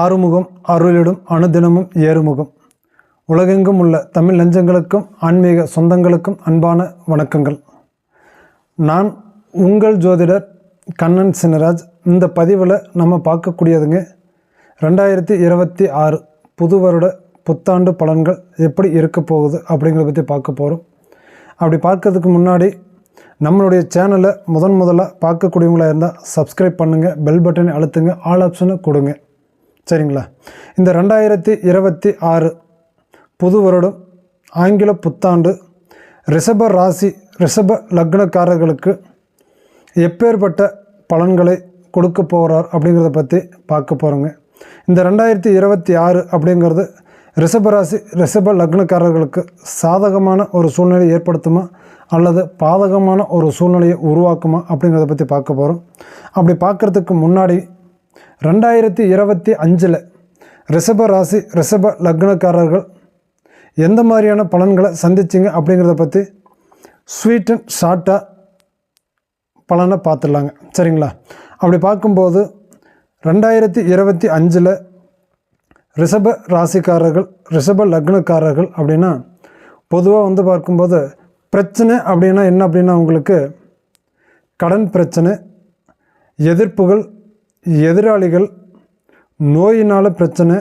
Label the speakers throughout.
Speaker 1: ஆறுமுகம் அருளிடும் அனுதினமும் ஏறுமுகம். உலகெங்கும் உள்ள தமிழ் நெஞ்சங்களுக்கும் ஆன்மீக சொந்தங்களுக்கும் அன்பான வணக்கங்கள். நான் உங்கள் ஜோதிடர் கண்ணன் சின்னராஜ். இந்த பதிவில் நம்ம பார்க்கக்கூடியதுங்க 2026 புது வருட புத்தாண்டு பலன்கள் எப்படி இருக்க போகுது அப்படிங்கிறத பற்றி பார்க்க போகிறோம். அப்படி பார்க்கறதுக்கு முன்னாடி நம்மளுடைய சேனலை முதலாக பார்க்கக்கூடியவங்களாக இருந்தால் சப்ஸ்கிரைப் பண்ணுங்கள், பெல் பட்டனை அழுத்துங்க, ஆல் ஆப்ஷனை கொடுங்க. சரிங்களா? இந்த 2026 புது வருடம் ஆங்கில புத்தாண்டு ரிஷப ராசி ரிஷப லக்னக்காரர்களுக்கு எப்பேற்பட்ட பலன்களை கொடுக்க போகிறார் அப்படிங்கிறத பற்றி பார்க்க போகிறோங்க. இந்த 2026 அப்படிங்கிறது ரிஷபராசி ரிஷப லக்னக்காரர்களுக்கு சாதகமான ஒரு சூழ்நிலை ஏற்படுத்துமா அல்லது பாதகமான ஒரு சூழ்நிலையை உருவாக்குமா அப்படிங்கிறத பற்றி பார்க்க போகிறோம். அப்படி பார்க்குறதுக்கு முன்னாடி 2025 ரிஷப ராசி ரிஷப லக்னக்காரர்கள் எந்த மாதிரியான பலன்களை சந்திச்சிங்க அப்படிங்கிறத பற்றி ஸ்வீட் அண்ட் ஷார்ட்டாக பலனை பார்த்துடலாங்க. சரிங்களா? அப்படி பார்க்கும்போது 2025 ரிஷப ராசிக்காரர்கள் ரிஷப லக்னக்காரர்கள் அப்படின்னா பொதுவாக பார்க்கும்போது பிரச்சனை அப்படின்னா என்ன அப்படின்னா உங்களுக்கு கடன் பிரச்சனை, எதிர்ப்புகள், எதிராளிகள், நோயினால் பிரச்சனை,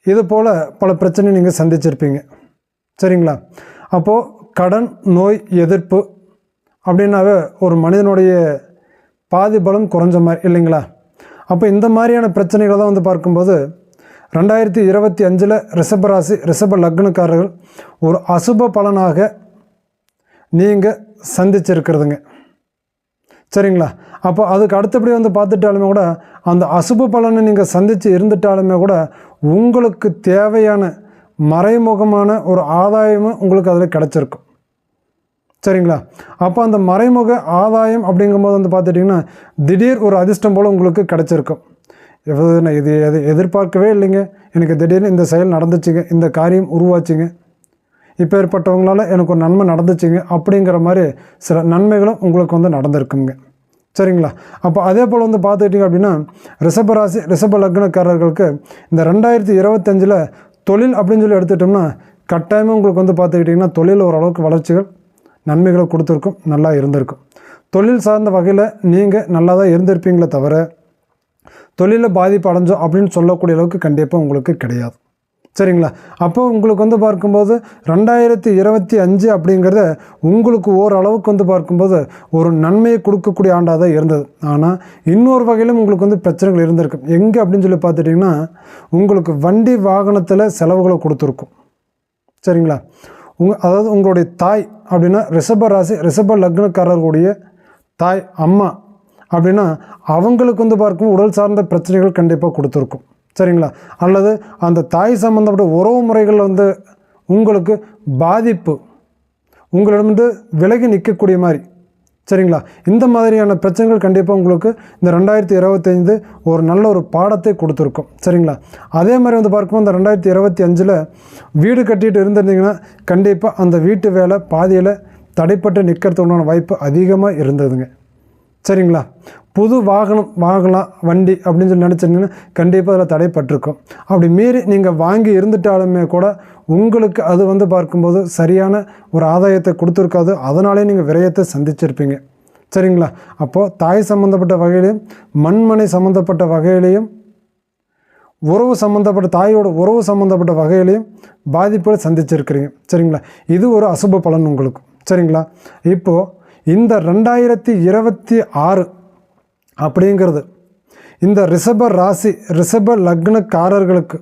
Speaker 1: இது போல் பல பிரச்சனை நீங்கள் சந்திச்சிருப்பீங்க. சரிங்களா? அப்போது கடன், நோய், எதிர்ப்பு அப்படின்னாவே ஒரு மனிதனுடைய பாதி பலம் குறைஞ்ச மாதிரி இல்லைங்களா? அப்போ இந்த மாதிரியான பிரச்சனைகளை தான் பார்க்கும்போது 2025 ரிஷபராசி ரிஷப லக்னக்காரர்கள் ஒரு அசுப பலனாக நீங்கள் சந்திச்சிருக்கிறதுங்க. சரிங்களா? அப்போ அதுக்கு அடுத்தபடி பார்த்துட்டாலுமே கூட அந்த அசுப பலனை நீங்கள் சந்தித்து இருந்துட்டாலுமே கூட உங்களுக்கு தேவையான மறைமுகமான ஒரு ஆதாயமும் உங்களுக்கு அதில் கிடச்சிருக்கும். சரிங்களா? அப்போ அந்த மறைமுக ஆதாயம் அப்படிங்கும்போது பார்த்துட்டிங்கன்னா திடீர் ஒரு அதிர்ஷ்டம் போல் உங்களுக்கு கிடச்சிருக்கும். இது எதிர்பார்க்கவே இல்லைங்க, எனக்கு திடீர்னு இந்த செயல் நடந்துச்சுங்க, இந்த காரியம் உருவாச்சுங்க, இப்போ ஏற்பட்டவங்களால் எனக்கு ஒரு நன்மை நடந்துச்சுங்க அப்படிங்கிற மாதிரி சில நன்மைகளும் உங்களுக்கு நடந்திருக்குங்க. சரிங்களா? அப்போ அதே போல் பார்த்துக்கிட்டிங்க அப்படின்னா ரிஷபராசி ரிஷப லக்னக்காரர்களுக்கு இந்த 2025 தொழில் அப்படின்னு சொல்லி எடுத்துட்டோம்னா கட்டாயமாக உங்களுக்கு பார்த்துக்கிட்டிங்கன்னா தொழில் ஓரளவுக்கு வளர்ச்சிகள் நன்மைகளை கொடுத்துருக்கும், நல்லா இருந்திருக்கும். தொழில் சார்ந்த வகையில் நீங்கள் நல்லா தான் இருந்திருப்பீங்களே தவிர தொழிலில் பாதிப்பு அடைஞ்சோம் அப்படின்னு சொல்லக்கூடிய அளவுக்கு கண்டிப்பாக உங்களுக்கு கிடையாது. சரிங்களா? அப்போ உங்களுக்கு பார்க்கும்போது 2025 அப்படிங்கிறத உங்களுக்கு ஓரளவுக்கு பார்க்கும்போது ஒரு நன்மையை கொடுக்கக்கூடிய ஆண்டாக தான் இருந்தது. ஆனால் இன்னொரு வகையிலும் உங்களுக்கு பிரச்சனைகள் இருந்திருக்கு. எங்கே அப்படின்னு சொல்லி பார்த்துட்டிங்கன்னா உங்களுக்கு வண்டி வாகனத்தில் செலவுகளை கொடுத்துருக்கும். சரிங்களா? அதாவது உங்களுடைய தாய் அப்படின்னா ரிஷப ராசி ரிஷப லக்னக்காரர்களுடைய தாய், அம்மா அப்படின்னா அவங்களுக்கு பார்க்கும் உடல் சார்ந்த பிரச்சனைகள் கண்டிப்பாக கொடுத்துருக்கும். சரிங்களா? அல்லது அந்த தாய் சம்மந்தப்பட்ட உறவு முறைகள் உங்களுக்கு பாதிப்பு, உங்களிடம் விலகி நிற்கக்கூடிய மாதிரி. சரிங்களா? இந்த மாதிரியான பிரச்சனைகள் கண்டிப்பாக உங்களுக்கு இந்த 2025 ஒரு நல்ல ஒரு பாடத்தை கொடுத்துருக்கும். சரிங்களா? அதே மாதிரி பார்க்கும்போது இந்த 2025 வீடு கட்டிட்டு இருந்திருந்தீங்கன்னா கண்டிப்பாக அந்த வீட்டு வேலை பாதியில் தடைப்பட்டு நிற்கிறதுக்கான வாய்ப்பு அதிகமாக இருந்ததுங்க. சரிங்களா? புது வாகனம் வாங்கலாம், வண்டி அப்படின்னு சொல்லி நினச்சிருந்தீங்கன்னா கண்டிப்பாக அதில் தடைப்பட்டிருக்கும். அப்படி மீறி நீங்கள் வாங்கி இருந்துட்டாலுமே கூட உங்களுக்கு அது பார்க்கும்போது சரியான ஒரு ஆதாயத்தை கொடுத்துருக்காது. அதனாலே நீங்கள் விரயத்தை சந்திச்சிருப்பீங்க. சரிங்களா? அப்போது தாய் சம்மந்தப்பட்ட வகையிலையும் மண்மனை சம்மந்தப்பட்ட வகையிலையும் உறவு சம்மந்தப்பட்ட தாயோட உறவு சம்மந்தப்பட்ட வகையிலையும் பாதிப்புகளை சந்திச்சிருக்கிறீங்க. சரிங்களா? இது ஒரு அசுப பலன் உங்களுக்கு. சரிங்களா? இப்போது இந்த 2026 அப்படிங்கிறது இந்த ரிஷப ராசி ரிஷப லக்னக்காரர்களுக்கு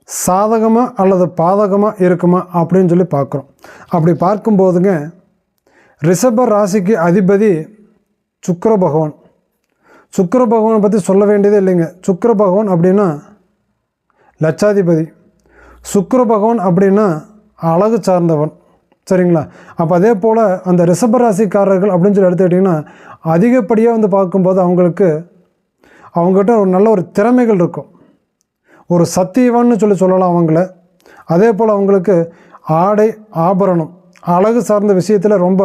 Speaker 1: சாதகமாக அல்லது பாதகமாக இருக்குமா அப்படின்னு சொல்லி பார்க்குறோம். அப்படி பார்க்கும்போதுங்க ரிஷப ராசிக்கு அதிபதி சுக்கிர பகவான். சுக்கிர பகவானை பற்றி சொல்ல வேண்டியதே இல்லைங்க. சுக்கிர பகவான் அப்படின்னா லட்சாதிபதி. சுக்கிர பகவான் அப்படின்னா அழகு சார்ந்தவன். சரிங்களா? அப்போ அதே போல் அந்த ரிஷபராசிக்காரர்கள் அப்படின்னு சொல்லி எடுத்துக்கிட்டிங்கன்னா அதிகப்படியாக பார்க்கும்போது அவங்ககிட்ட ஒரு நல்ல ஒரு திறமைகள் இருக்கும், ஒரு சத்தியவான்னு சொல்லலாம் அவங்கள. அதே போல் அவங்களுக்கு ஆடை ஆபரணம் அழகு சார்ந்த விஷயத்தில் ரொம்ப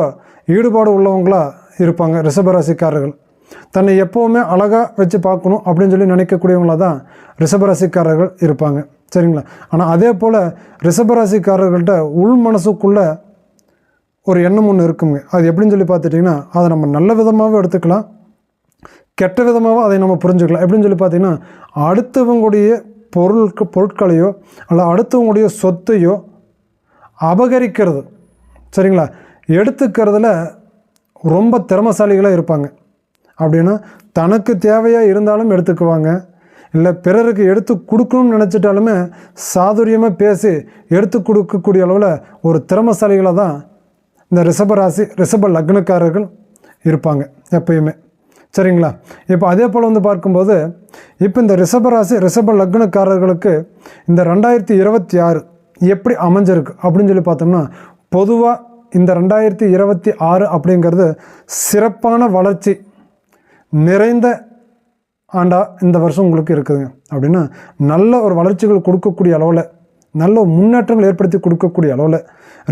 Speaker 1: ஈடுபாடு உள்ளவங்களாக இருப்பாங்க ரிஷபராசிக்காரர்கள். தன்னை எப்போவுமே அழகாக வச்சு பார்க்கணும் அப்படின்னு சொல்லி நினைக்கக்கூடியவங்களாக தான் ரிஷபராசிக்காரர்கள் இருப்பாங்க. சரிங்களா? ஆனால் அதே போல் ரிஷபராசிக்காரர்கள்ட்ட உள் மனசுக்குள்ளே ஒரு எண்ணம் ஒன்று இருக்குங்க. அது எப்படின்னு சொல்லி பார்த்துட்டிங்கன்னா, அதை நம்ம நல்ல விதமாகவும் எடுத்துக்கலாம், கெட்ட விதமாகவும் அதை நம்ம புரிஞ்சுக்கலாம். எப்படின்னு சொல்லி பார்த்திங்கன்னா, அடுத்தவங்களுடைய பொருட்களையோ அல்ல அடுத்தவங்களுடைய சொத்தையோ அபகரிக்கிறது, சரிங்களா, எடுத்துக்கிறதுல ரொம்ப திறமசாலிகளாக இருப்பாங்க. அப்படின்னா தனக்கு தேவையாக இருந்தாலும் எடுத்துக்குவாங்க, இல்லை பிறருக்கு எடுத்து கொடுக்கணும்னு நினச்சிட்டாலுமே சாதுரியமாக பேசி எடுத்து கொடுக்கக்கூடிய அளவில் ஒரு திறமசாலிகளாக தான் இந்த ரிஷப லக்னக்காரர்கள் இருப்பாங்க எப்பயுமே. சரிங்களா? இப்போ அதே போல் பார்க்கும்போது இப்போ இந்த ரிஷப லக்னக்காரர்களுக்கு இந்த 2026 எப்படி அமைஞ்சிருக்கு அப்படின்னு சொல்லி பார்த்தோம்னா, பொதுவாக இந்த 2026 அப்படிங்கிறது சிறப்பான வளர்ச்சி நிறைந்த ஆண்டாக இந்த வருஷம் உங்களுக்கு இருக்குதுங்க. அப்படின்னா நல்ல ஒரு வளர்ச்சிகள் கொடுக்கக்கூடிய அளவில், நல்ல முன்னேற்றங்கள் ஏற்படுத்தி கொடுக்கக்கூடிய அளவில்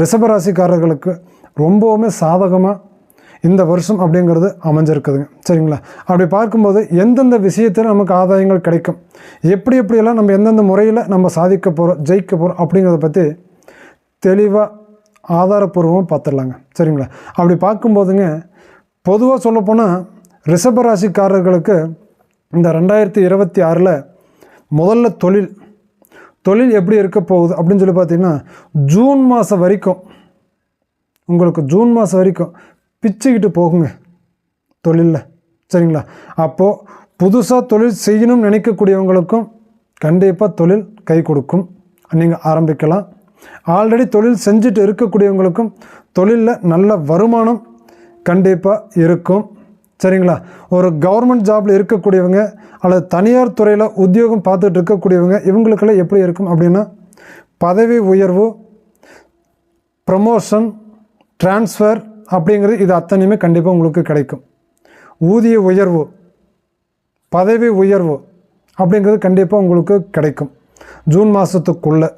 Speaker 1: ரிஷபராசிக்காரர்களுக்கு ரொம்பவுமே சாதகமாக இந்த வருஷம் அப்படிங்கிறது அமைஞ்சிருக்குதுங்க. சரிங்களா? அப்படி பார்க்கும்போது எந்தெந்த விஷயத்தில் நமக்கு ஆதாயங்கள் கிடைக்கும், எப்படியெல்லாம் நம்ம எந்தெந்த முறையில் நம்ம சாதிக்க போகிறோம், ஜெயிக்க போகிறோம் அப்படிங்கிறத பற்றி தெளிவாக ஆதாரப்பூர்வமாக பார்த்துடலாங்க. சரிங்களா? அப்படி பார்க்கும்போதுங்க, பொதுவாக சொல்லப்போனால் ரிஷபராசிக்காரர்களுக்கு இந்த 2026 முதல்ல தொழில் எப்படி இருக்க போகுது அப்படின்னு சொல்லி பார்த்திங்கன்னா, ஜூன் மாதம் வரைக்கும் உங்களுக்கு பிச்சுக்கிட்டு போகுங்க தொழிலில். சரிங்களா? அப்போது புதுசாக தொழில் செய்யணும்னு நினைக்கக்கூடியவங்களுக்கும் கண்டிப்பாக தொழில் கை கொடுக்கும், நீங்கள் ஆரம்பிக்கலாம். ஆல்ரெடி தொழில் செஞ்சுட்டு இருக்கக்கூடியவங்களுக்கும் தொழிலில் நல்ல வருமானம் கண்டிப்பாக இருக்கும். சரிங்களா? ஒரு கவர்மெண்ட் ஜாபில் இருக்கக்கூடியவங்க அல்லது தனியார் துறையில் உத்தியோகம் பார்த்துட்டு இருக்கக்கூடியவங்க இவங்களுக்கெல்லாம் எப்படி இருக்கும் அப்படின்னா, பதவி உயர்வு, ப்ரமோஷன், ட்ரான்ஸ்ஃபர் அப்படிங்கிறது இது அத்தனையுமே கண்டிப்பாக உங்களுக்கு கிடைக்கும். ஊதிய உயர்வு, பதவி உயர்வு அப்படிங்கிறது கண்டிப்பாக உங்களுக்கு கிடைக்கும் ஜூன் மாதத்துக்குள்ளே.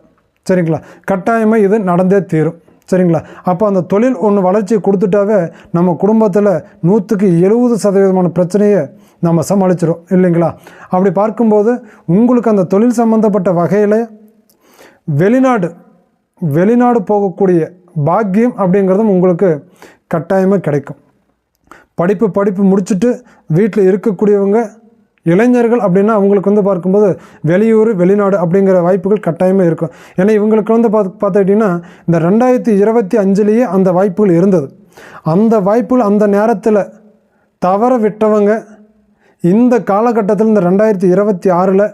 Speaker 1: சரிங்களா? கட்டாயமாக இது நடந்தே தீரும். சரிங்களா? அப்போ அந்த தொழில் ஒன்று வளர்ச்சி கொடுத்துட்டாவே நம்ம குடும்பத்தில் 170% பிரச்சனையை நம்ம சமாளிச்சிடும் இல்லைங்களா? அப்படி பார்க்கும்போது உங்களுக்கு அந்த தொழில் சம்மந்தப்பட்ட வகையில் வெளிநாடு போகக்கூடிய பாக்கியம் அப்படிங்கிறதும் உங்களுக்கு கட்டாயமாக கிடைக்கும். படிப்பு முடிச்சுட்டு வீட்டில் இருக்கக்கூடியவங்க இளைஞர்கள் அப்படின்னா அவங்களுக்கு பார்க்கும்போது வெளியூர் வெளிநாடு அப்படிங்கிற வாய்ப்புகள் கட்டாயமாக இருக்கும். ஏன்னா இவங்களுக்கு பார்த்துக்கிட்டிங்கன்னா இந்த 2025 அந்த வாய்ப்புகள் இருந்தது. அந்த வாய்ப்புகள் அந்த நேரத்தில் தவற விட்டவங்க இந்த காலகட்டத்தில் இந்த 2026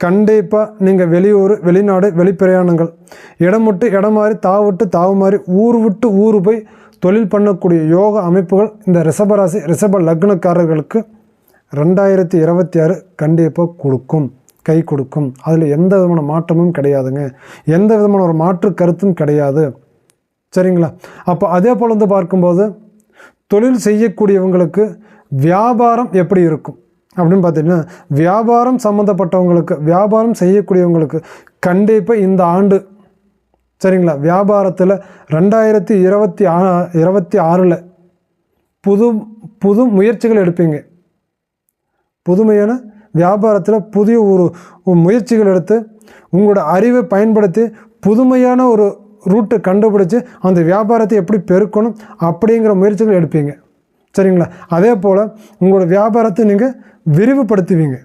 Speaker 1: கண்டிப்பாக நீங்கள் வெளியூர் வெளிநாடு வெளிப்பிரயாணங்கள், இடம் விட்டு இடம் மாறி தாவு மாறி ஊர் விட்டு ஊர் போய் தொழில் பண்ணக்கூடிய யோக அமைப்புகள் இந்த ரிஷப லக்னக்காரர்களுக்கு 2026 கண்டிப்பாக கை கொடுக்கும். அதில் எந்த விதமான மாற்றமும் கிடையாதுங்க, எந்த விதமான ஒரு மாற்று கருத்தும் கிடையாது. சரிங்களா? அப்போ அதே போல் பார்க்கும்போது தொழில் செய்யக்கூடியவங்களுக்கு வியாபாரம் எப்படி இருக்கும் அப்படின்னு பார்த்தீங்கன்னா, வியாபாரம் சம்மந்தப்பட்டவங்களுக்கு, வியாபாரம் செய்யக்கூடியவங்களுக்கு கண்டிப்பாக இந்த ஆண்டு, சரிங்களா, வியாபாரத்தில் 2026 புது முயற்சிகள் எடுப்பீங்க. புதுமையான வியாபாரத்தில் புதிய ஒரு முயற்சிகள் எடுத்து உங்களோட அறிவை பயன்படுத்தி புதுமையான ஒரு ரூட்டை கண்டுபிடிச்சி அந்த வியாபாரத்தை எப்படி பெருக்கணும் அப்படிங்கிற முயற்சிகள் எடுப்பீங்க. சரிங்களா? அதே போல் உங்களோட வியாபாரத்தை நீங்கள் விரிவுபடுத்துவீங்க.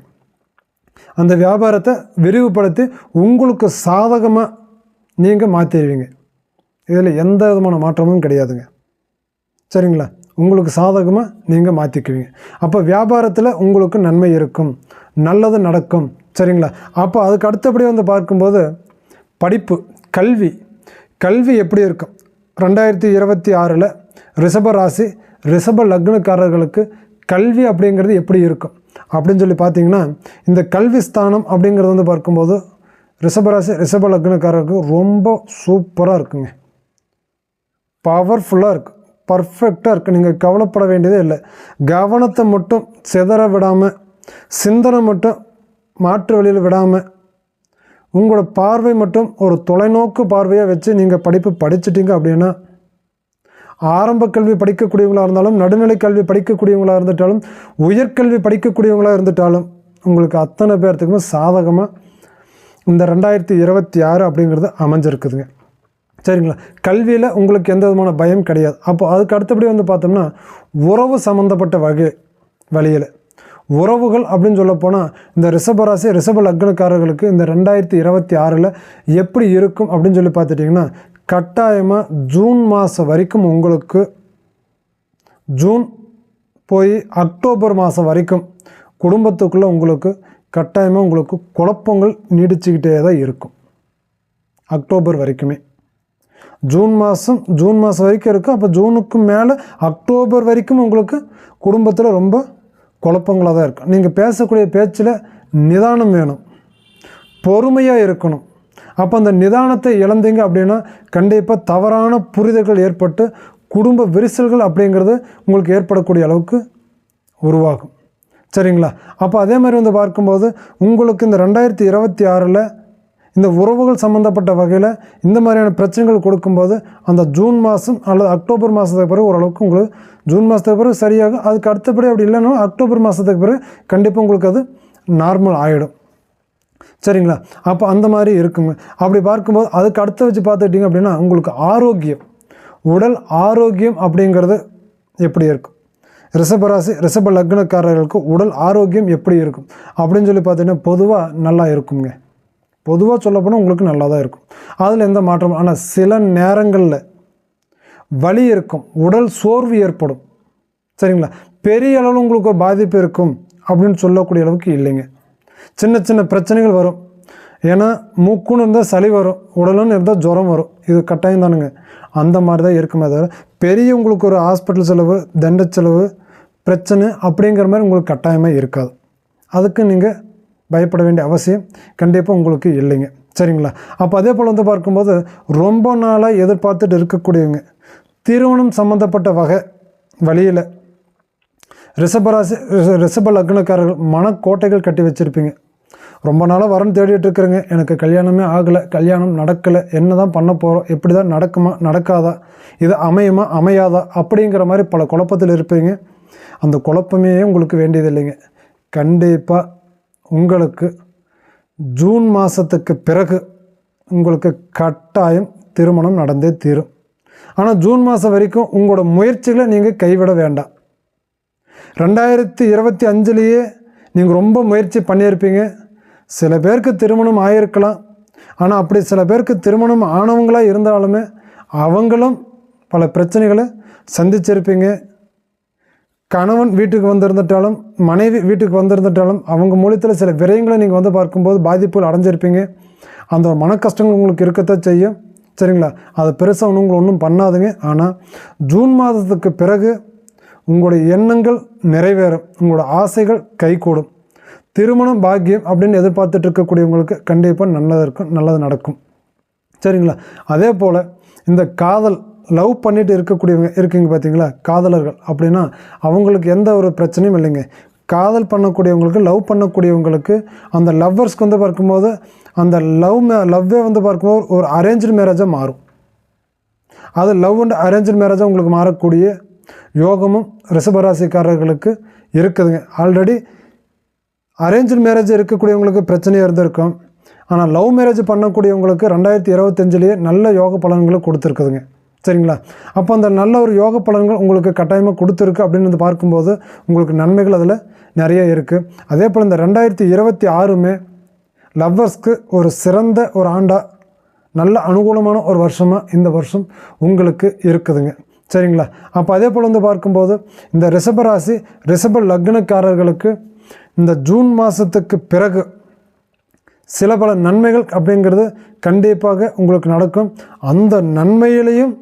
Speaker 1: அந்த வியாபாரத்தை விரிவுபடுத்தி உங்களுக்கு சாதகமாக நீங்கள் மாற்றிடுவீங்க. இதில் எந்த விதமான மாற்றமும் கிடையாதுங்க. சரிங்களா? உங்களுக்கு சாதகமாக நீங்கள் மாற்றிக்குவீங்க. அப்போ வியாபாரத்தில் உங்களுக்கு நன்மை இருக்கும், நல்லது நடக்கும். சரிங்களா? அப்போ அதுக்கு அடுத்தபடி பார்க்கும்போது படிப்பு, கல்வி எப்படி இருக்கும் 2026 ரிஷப லக்னக்காரர்களுக்கு கல்வி அப்படிங்கிறது எப்படி இருக்கும் அப்படின்னு சொல்லி பார்த்தீங்கன்னா, இந்த கல்வி ஸ்தானம் அப்படிங்கிறது பார்க்கும்போது ரிஷப லக்னக்காரருக்கு ரொம்ப சூப்பராக இருக்குங்க, பவர்ஃபுல்லாக இருக்குது, பர்ஃபெக்டாக இருக்குது. நீங்கள் கவலைப்பட வேண்டியதே இல்லை. கவனத்தை மட்டும் சிதற விடாமல், சிந்தனை மட்டும் மாற்று வழியில் விடாமல், உங்களோட பார்வை மட்டும் ஒரு தொலைநோக்கு பார்வையாக வச்சு நீங்கள் படிச்சிட்டிங்க அப்படின்னா ஆரம்ப கல்வி படிக்கக்கூடியவங்களாக இருந்தாலும், நடுநிலை கல்வி படிக்கக்கூடியவங்களாக இருந்துட்டாலும், உயர்கல்வி படிக்கக்கூடியவங்களாக இருந்துட்டாலும் உங்களுக்கு அத்தனை பேர்த்துக்குமே சாதகமாக இந்த 2026 அப்படிங்கிறது அமைஞ்சிருக்குதுங்க. சரிங்களா? கல்வியில் உங்களுக்கு எந்த விதமான பயம் கிடையாது. அப்போ அதுக்கு அடுத்தபடி வந்து பார்த்தோம்னா உறவு சம்மந்தப்பட்ட வழியில் உறவுகள் அப்படின்னு சொல்லப்போனால் இந்த ரிஷபராசி ரிஷப லக்னக்காரர்களுக்கு இந்த 2026 எப்படி இருக்கும் அப்படின்னு சொல்லி பார்த்துட்டிங்கன்னா, கட்டாயமாக ஜூன் மாதம் வரைக்கும் உங்களுக்கு, ஜூன் போய் அக்டோபர் மாதம் வரைக்கும் குடும்பத்துக்குள்ளே உங்களுக்கு கட்டாயமாக உங்களுக்கு குழப்பங்கள் நீடிச்சுக்கிட்டே தான் இருக்கும். அக்டோபர் வரைக்குமே, ஜூன் மாதம் வரைக்கும் இருக்கும். அப்போ ஜூனுக்கு மேலே அக்டோபர் வரைக்கும் உங்களுக்கு குடும்பத்தில் ரொம்ப குழப்பங்களாக தான் இருக்கும். நீங்கள் பேசக்கூடிய பேச்சில் நிதானம் வேணும், பொறுமையாக இருக்கணும். அப்போ அந்த நிதானத்தை இழந்தீங்க அப்படின்னா கண்டிப்பாக தவறான புரிதல்கள் ஏற்பட்டு குடும்ப விரிசல்கள் அப்படிங்கிறது உங்களுக்கு ஏற்படக்கூடிய அளவுக்கு உருவாகும். சரிங்களா? அப்போ அதே மாதிரி வந்து பார்க்கும்போது உங்களுக்கு இந்த 2026 இந்த உறவுகள் சம்மந்தப்பட்ட வகையில் இந்த மாதிரியான பிரச்சனைகள் கொடுக்கும்போது அந்த ஜூன் மாதம் அல்லது அக்டோபர் மாதத்துக்கு பிறகு ஓரளவுக்கு உங்களுக்கு ஜூன் மாதத்துக்கு பிறகு சரியாகும். அதுக்கு அடுத்தபடி அப்படி இல்லைன்னா அக்டோபர் மாதத்துக்கு பிறகு கண்டிப்பாக உங்களுக்கு அது நார்மல் ஆகிடும். சரிங்களா? அப்போ அந்த மாதிரி இருக்குங்க. அப்படி பார்க்கும்போது அதுக்கு அடுத்த வச்சு பார்த்துக்கிட்டிங்க அப்படின்னா உங்களுக்கு ஆரோக்கியம், உடல் ஆரோக்கியம் அப்படிங்கிறது எப்படி இருக்கும்? ரிஷபராசி ரிஷப லக்னக்காரர்களுக்கு உடல் ஆரோக்கியம் எப்படி இருக்கும் அப்படின்னு சொல்லி பார்த்தீங்கன்னா பொதுவாக நல்லா இருக்குங்க. பொதுவாக சொல்லப்போனால் உங்களுக்கு நல்லா தான் இருக்கும், அதில் எந்த மாற்றமும். ஆனால் சில நேரங்களில் வலி இருக்கும், உடல் சோர்வு ஏற்படும். சரிங்களா? பெரிய அளவில் உங்களுக்கு ஒரு பாதிப்பு இருக்கும் அப்படின்னு சொல்லக்கூடிய அளவுக்கு இல்லைங்க. சின்ன சின்ன பிரச்சனைகள் வரும். ஏன்னா மூக்குன்னு இருந்தால் சளி வரும், உடலுன்னு இருந்தால் ஜுரம் வரும். இது கட்டாயம் தானுங்க. அந்த மாதிரி தான் இருக்குமே தவிர பெரிய உங்களுக்கு ஒரு ஹாஸ்பிட்டல் செலவு, தண்ட செலவு, பிரச்சனை அப்படிங்கிற மாதிரி உங்களுக்கு கட்டாயமாக இருக்காது. அதுக்கு நீங்கள் பயப்பட வேண்டிய அவசியம் கண்டிப்பாக உங்களுக்கு இல்லைங்க. சரிங்களா? அப்போ அதே போல் வந்து பார்க்கும்போது ரொம்ப நாளாக எதிர்பார்த்துட்டு இருக்கக்கூடியவங்க திருமணம் சம்மந்தப்பட்ட வழியில் ரிஷபராசி ரிஷப லக்னக்காரர்கள் மனக்கோட்டைகள் கட்டி வச்சுருப்பீங்க. ரொம்ப நாளாக வரன்னு தேடிட்டு இருக்கிறேங்க, எனக்கு கல்யாணமே ஆகலை, கல்யாணம் நடக்கலை, என்ன தான் பண்ண போகிறோம், எப்படி தான் நடக்குமா நடக்காதா, இது அமையுமா அமையாதா அப்படிங்கிற மாதிரி பல குழப்பத்தில் இருப்பீங்க. அந்த குழப்பமே உங்களுக்கு வேண்டியது இல்லைங்க. கண்டிப்பாக உங்களுக்கு ஜூன் மாதத்துக்கு பிறகு உங்களுக்கு கட்டாயம் திருமணம் நடந்தே தீரும். ஆனால் ஜூன் மாதம் வரைக்கும் உங்களோட முயற்சிகளை நீங்கள் கைவிட வேண்டாம். 2025 நீங்கள் ரொம்ப முயற்சி பண்ணியிருப்பீங்க. சில பேருக்கு திருமணம் ஆகியிருக்கலாம். ஆனால் அப்படி சில பேருக்கு திருமணம் ஆனவங்களாக இருந்தாலுமே அவங்களும் பல பிரச்சனைகளை சந்திச்சிருப்பீங்க. கணவன் வீட்டுக்கு வந்திருந்துட்டாலும், மனைவி வீட்டுக்கு வந்திருந்துட்டாலும் அவங்க மூலத்தில் சில விரயங்களை நீங்கள் வந்து பார்க்கும்போது பாதிப்புகள் அடைஞ்சிருப்பீங்க. அந்த மன கஷ்டங்கள் உங்களுக்கு இருக்கத்தான் செய்யும். சரிங்களா? அதை பெருசாக உங்களை ஒன்றும் பண்ணாதுங்க. ஆனால் ஜூன் மாதத்துக்கு பிறகு உங்களுடைய எண்ணங்கள் நிறைவேறும், உங்களோட ஆசைகள் கைகூடும். திருமணம் பாக்கியம் அப்படின்னு எதிர்பார்த்துட்டு இருக்கக்கூடியவங்களுக்கு கண்டிப்பாக நல்லது நடக்கும். சரிங்களா? அதே போல் இந்த காதல் லவ் பண்ணிட்டு இருக்கீங்க பார்த்தீங்களா, காதலர்கள் அப்படின்னா அவங்களுக்கு எந்த ஒரு பிரச்சனையும் இல்லைங்க. காதல் பண்ணக்கூடியவங்களுக்கு, லவ் பண்ணக்கூடியவங்களுக்கு, அந்த லவ்வர்ஸ்க்கு வந்து பார்க்கும்போது அந்த லவ்வே வந்து பார்க்கும்போது ஒரு அரேஞ்சு மேரேஜாக மாறும். அது லவ் அண்ட் அரேஞ்சு மேரேஜாக உங்களுக்கு மாறக்கூடிய யோகமும் ரிஷபராசிக்காரர்களுக்கு இருக்குதுங்க. ஆல்ரெடி அரேஞ்சு மேரேஜ் இருக்கக்கூடியவங்களுக்கு பிரச்சனையாக இருந்திருக்கும். ஆனால் லவ் மேரேஜ் பண்ணக்கூடியவங்களுக்கு 2025 நல்ல யோக பலன்களை கொடுத்துருக்குதுங்க. சரிங்களா? அப்போ அந்த நல்ல ஒரு யோக பலன்கள் உங்களுக்கு கட்டாயமாக கொடுத்துருக்கு அப்படின்னு வந்து பார்க்கும்போது உங்களுக்கு நன்மைகள் அதில் நிறைய இருக்குது. அதே போல் இந்த 2026 லவ்வர்ஸ்க்கு ஒரு சிறந்த ஒரு ஆண்டாக, நல்ல அனுகூலமான ஒரு வருஷமாக இந்த வருஷம் உங்களுக்கு இருக்குதுங்க. சரிங்களா? அப்போ அதே போல் வந்து பார்க்கும்போது இந்த ரிஷபராசி ரிஷப லக்னக்காரர்களுக்கு இந்த ஜூன் மாதத்துக்கு பிறகு சில பல நன்மைகள் அப்படிங்கிறது கண்டிப்பாக உங்களுக்கு நடக்கும். அந்த நன்மையிலையும்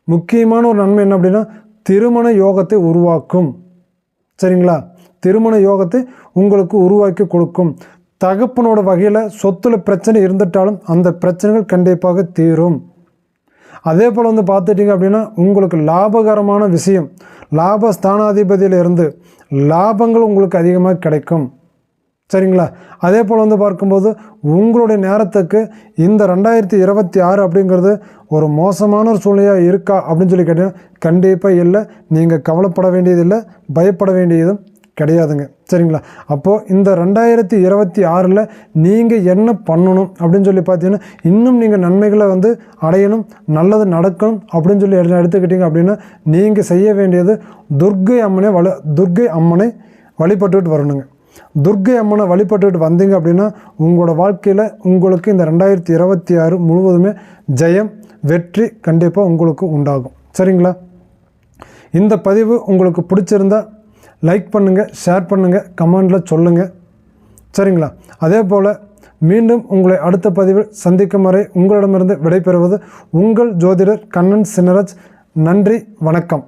Speaker 1: முக்கியமான ஒரு நன்மை என்ன அப்படின்னா திருமண யோகத்தை உருவாக்கும். சரிங்களா? திருமண யோகத்தை உங்களுக்கு உருவாக்கி கொடுக்கும். தகப்பனோட வகையில் சொத்துல பிரச்சனை இருந்துட்டாலும் அந்த பிரச்சனைகள் கண்டிப்பாக தீரும். அதே போல் வந்து பார்த்துட்டிங்க அப்படின்னா உங்களுக்கு லாபகரமான விஷயம், லாபஸ்தானாதிபதியிலிருந்து லாபங்கள் உங்களுக்கு அதிகமாக கிடைக்கும். சரிங்களா? அதே போல் வந்து பார்க்கும்போது உங்களுடைய நேரத்துக்கு இந்த 2026 அப்படிங்கிறது ஒரு மோசமான ஒரு சூழ்நிலையாக இருக்கா அப்படின்னு சொல்லி கேட்டீங்கன்னா கண்டிப்பாக இல்லை. நீங்கள் கவலைப்பட வேண்டியதில்லை, பயப்பட வேண்டியதும் கிடையாதுங்க. சரிங்களா? அப்போது இந்த 2026ல் நீங்கள் என்ன பண்ணணும் அப்படின்னு சொல்லி பார்த்தீங்கன்னா, இன்னும் நீங்கள் நன்மைகளை வந்து அடையணும், நல்லது நடக்கணும் அப்படின்னு சொல்லி எடுத்துக்கிட்டீங்க அப்படின்னா நீங்கள் செய்ய வேண்டியது துர்க்கை அம்மனை வழிபட்டுட்டு வரணுங்க. துர்க்கை அம்மனை வழிபட்டுட்டு வந்தீங்க அப்படின்னா உங்களோட வாழ்க்கையில் உங்களுக்கு இந்த 2026 முழுவதுமே ஜெயம், வெற்றி கண்டிப்பாக உங்களுக்கு உண்டாகும். சரிங்களா? இந்த பதிவு உங்களுக்கு பிடிச்சிருந்தா லைக் பண்ணுங்கள், ஷேர் பண்ணுங்கள், கமெண்டில் சொல்லுங்கள். சரிங்களா? அதே போல் மீண்டும் உங்களை அடுத்த பதிவில் சந்திக்கும் வரை உங்களிடமிருந்து விடைபெறுவது உங்கள் ஜோதிடர் கண்ணன் சின்னராஜ். நன்றி, வணக்கம்.